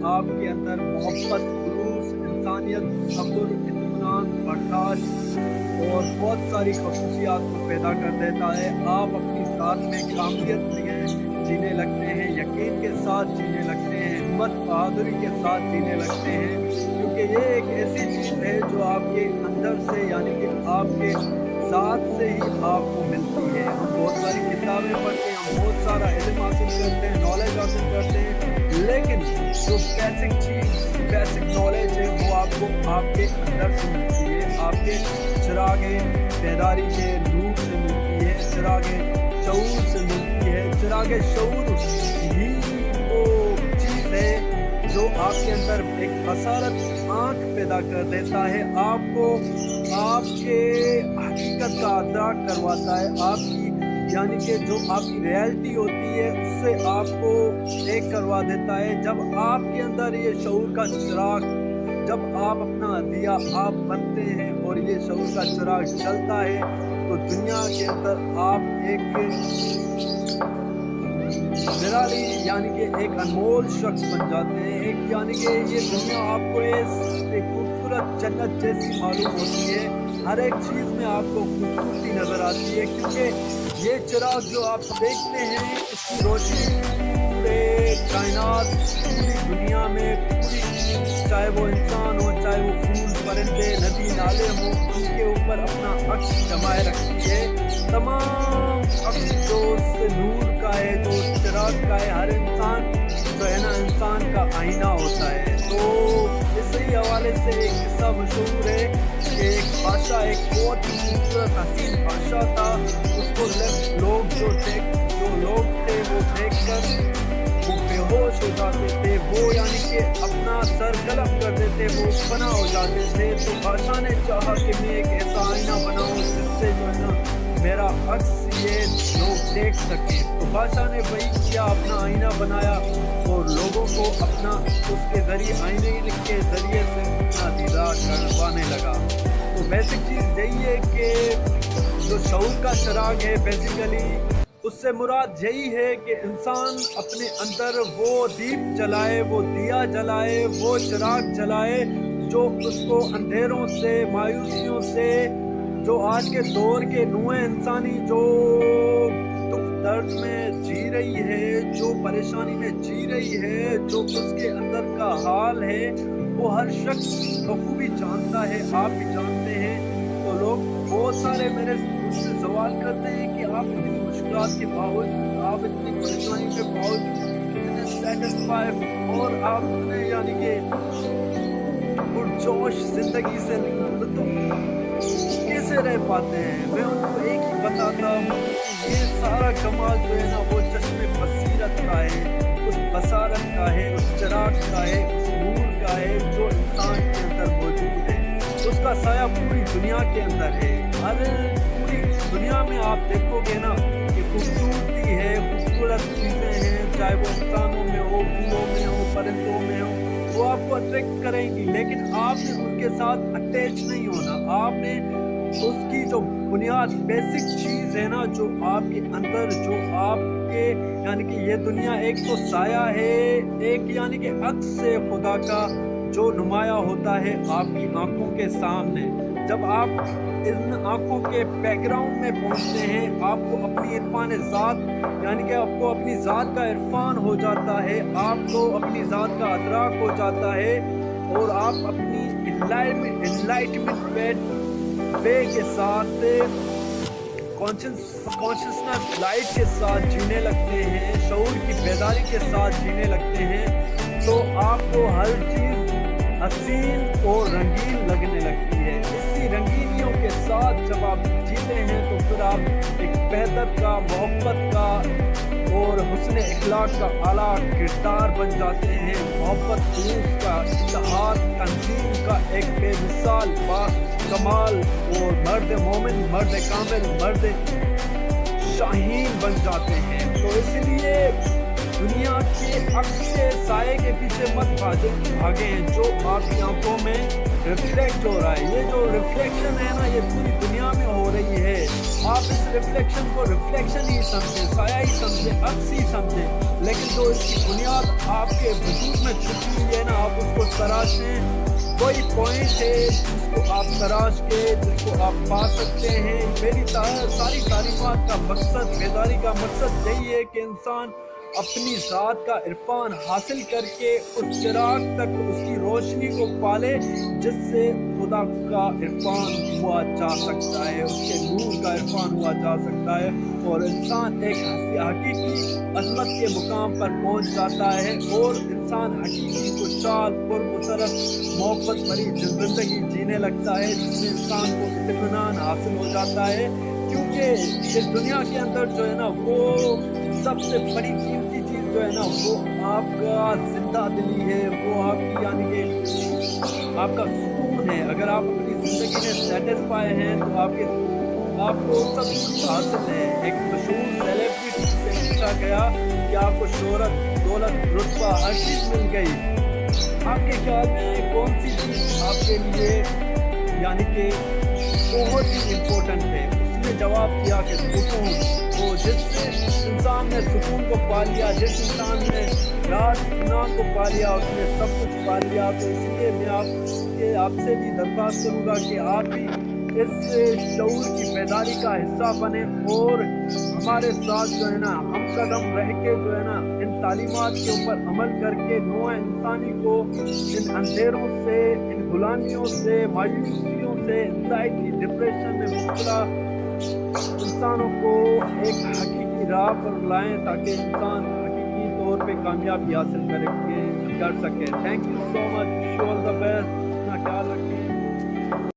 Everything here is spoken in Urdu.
آپ کے اندر محبت، خلوص، انسانیت، صبر، اطمینان، برداشت اور بہت ساری خصوصیات کو پیدا کر دیتا ہے۔ آپ اپنی ذات میں کامیابیت جینے لگتے ہیں، یقین کے ساتھ جینے لگتے ہیں، ہمت بہادری کے ساتھ جینے لگتے ہیں، کیونکہ یہ ایک ایسی چیز ہے جو آپ کے اندر سے یعنی کہ آپ کے ذات سے ہی آپ کو ملتی ہے۔ ہم بہت ساری کتابیں پڑھتے ہیں، ہم بہت سارا علم حاصل کرتے ہیں، نالج حاصل کرتے ہیں، لیکن جو بیسک چیز، بیسک نالج ہے وہ آپ کو آپ کے اندر سے ملتی ہے، آپ کے چراغ بیداری کے نور سے ملتی ہے، چراغ شعور سے ملتی ہے۔ چراغ شعور ہی وہ چیز ہے جو آپ کے اندر ایک بصارت آنکھ پیدا کر دیتا ہے، آپ کو آپ کے حقیقت کا ادراک کرواتا ہے، آپ کی یعنی کہ جو آپ کی ریالٹی ہوتی ہے اس سے آپ کو ایک کروا دیتا ہے۔ جب آپ کے اندر یہ شعور کا چراغ، جب آپ اپنا دیا آپ بنتے ہیں اور یہ شعور کا چراغ جلتا ہے تو دنیا کے اندر آپ ایک نرالی یعنی کہ ایک انمول شخص بن جاتے ہیں۔ ایک یعنی کہ یہ دنیا آپ کو ایک خوبصورت جنت جیسی معلوم ہوتی ہے، ہر ایک چیز میں آپ کو خوبصورتی نظر آتی ہے، کیونکہ یہ چراغ جو آپ دیکھتے ہیں اس کی روشنی پورے کائنات، پوری دنیا میں، پوری چاہے وہ انسان ہو، چاہے وہ پھول، پرندے، ندی نالے ہوں، ان کے اوپر اپنا عکس جمائے رکھتی ہے۔ تمام عکس جو اس نور کا ہے، جو چراغ کا ہے، ہر انسان جو ہے نا انسان کا آئینہ ہوتا ہے۔ تو اسی حوالے سے ایک قصہ مشہور ہے کہ ایک بادشاہ، ایک بہت ہی خوبصورت حسین بادشاہ تھا، اس کو لوگ جو لوگ تھے وہ دیکھ کر وہ بے ہوش ہو جاتے تھے، وہ یعنی کہ اپنا سر قلم کر دیتے، وہ فنا ہو جاتے تھے۔ تو بادشاہ نے چاہا کہ میں ایک ایسا آئینہ بناؤں جس سے جو ہے نا میرا عکس یہ لوگ دیکھ سکیں۔ تو بادشاہ نے وہی کیا، اپنا آئینہ بنایا اور لوگوں کو اپنا اس کے ذریعے آئینے کے ذریعے سے اپنا دیدار کروانے لگا۔ تو بیسک چیز یہی ہے کہ جو شعور کا چراغ ہے بیسیکلی اس سے مراد یہی ہے کہ انسان اپنے اندر وہ دیپ جلائے، وہ دیا جلائے، وہ چراغ جلائے جو اس کو اندھیروں سے، مایوسیوں سے، جو آج کے دور کے نوع انسانی جو دکھ درد میں جی رہی ہے، جو پریشانی میں جی رہی ہے، جو اس کے اندر کا حال ہے وہ ہر شخص بخوبی جانتا ہے، آپ بھی جانتے ہیں۔ تو لوگ بہت سارے میرے سے سوال کرتے ہیں کہ آپ اتنی مشکلات کے باوجود، آپ اتنی پریشانی کے باوجود اتنے سیٹسفائی اور آپ اتنے یعنی کہ پرجوش زندگی سے لطف کیسے رہ پاتے ہیں؟ میں ان کو ایک ہی بتاتا ہوں کہ یہ سارا کمال جو ہے نا وہ چشم بصیرت کا ہے، اس بصارت کا ہے، اس چراغ کا ہے، اس نور کا ہے جو انسان کے اندر موجود ہے۔ اس کا سایہ پوری دنیا کے اندر ہے، ہر پوری دنیا میں آپ دیکھو گے نا کہ خوبصورتی ہے، خوبصورت چیزیں ہیں، چاہے وہ انسانوں میں ہو، پھولوں میں ہو، پرندوں میں ہو، وہ آپ کو اٹریکٹ کریں گی، لیکن آپ نے ان کے ساتھ اٹیچ نہیں ہونا۔ آپ نے اس کی جو بنیاد بیسک چیز ہے نا جو آپ کے اندر، جو آپ کے یعنی کہ یہ دنیا ایک تو سایہ ہے، ایک یعنی کہ عکس ہے خدا کا جو نمایاں ہوتا ہے آپ کی آنکھوں کے سامنے۔ جب آپ ان آنکھوں کے بیک گراؤنڈ میں پہنچتے ہیں، آپ کو اپنی عرفان ذات یعنی کہ آپ کو اپنی ذات کا عرفان ہو جاتا ہے، آپ کو اپنی ذات کا ادراک ہو جاتا ہے اور آپ اپنی انلائٹمنٹ وے کے ساتھ، کانشسنس لائٹ کے ساتھ جینے لگتے ہیں، شعور کی بیداری کے ساتھ جینے لگتے ہیں، تو آپ کو ہر چیز حسین اور رنگین لگنے لگتی ہے۔ اسی رنگینیوں کے ساتھ جب آپ جیتے ہیں تو پھر آپ ایک وحدت کا، محبت کا اور حسن اخلاق کا اعلیٰ کردار بن جاتے ہیں، محبت، خلوص کا، اتحاد، تنظیم کا ایک بے مثال، با کمال اور مرد مومن، مرد کامل، مرد شاہین بن جاتے ہیں۔ تو اس لیے دنیا کے عکس کے سائے کے پیچھے مت بھاگیں جو آپ کی آنکھوں میں ریفلیکٹ ہو رہا ہے. یہ جو ریفلیکشن ہے نا یہ پوری دنیا میں ہو رہی ہے. آپ اس ریفلیکشن کو ریفلیکشن ہی سمجھیں, سایہ ہی سمجھیں, عکس ہی سمجھیں, لیکن جو اس کی بنیاد آپ کے وجود میں چھپی ہوئی ہے نا آپ اس کو تراشیں. کوئی پوائنٹ ہے جس کو آپ تراش کے جس کو آپ پا سکتے ہیں. میری ساری تعلیمات کا مقصد, بیداری کا مقصد یہی ہے کہ انسان اپنی ذات کا عرفان حاصل کر کے اس چراغ تک اس کی روشنی کو پالے جس سے خدا کا عرفان ہوا جا سکتا ہے, اس کے نور کا عرفان ہوا جا سکتا ہے, اور انسان ایک حقیقی عظمت کے مقام پر پہنچ جاتا ہے, اور انسان حقیقی خوشحال پرمسرت محبت بھری زندگی جینے لگتا ہے جس میں انسان کو اطمینان حاصل ہو جاتا ہے. کیونکہ اس دنیا کے اندر جو ہے نا وہ سب سے بڑی قیمتی چیز جو ہے نا وہ آپ کا زندہ دلی ہے, وہ آپ کی یعنی کہ آپ کا سکون ہے. اگر آپ اپنی زندگی میں سیٹسفائی ہیں تو آپ کو سب کچھ حاصل ہے. ایک مشہور سیلیبریٹی سے پوچھا گیا کہ آپ کو شہرت, دولت, رتبہ ہر چیز مل گئی, آپ کے خیال میں کون سی چیز آپ کے لیے یعنی کہ بہت ہی امپورٹنٹ ہے؟ اس نے جواب دیا کہ سکون. وہ جس انسان نے سکون کو پا لیا, جس انسان نے رات اطمینان کو پا لیا, اس نے سب کچھ پا لیا. تو اس لیے میں آپ سے بھی درخواست کروں گا کہ آپ بھی اس شعور کی بیداری کا حصہ بنیں اور ہمارے ساتھ جو ہے نا ہم قدم رہ کے جو ہے نا ان تعلیمات کے اوپر عمل کر کے نوع انسانی کو ان اندھیروں سے, ان غلامیوں سے, مایوسیوں سے, انزائٹی, ڈپریشن میں مبتلا انسانوں کو ایک حقیقی راہ پر لائیں تاکہ انسان حقیقی طور پہ کامیابی حاصل کر سکے. Thank you so much. Wish you all the best. اپنا خیال رکھیں.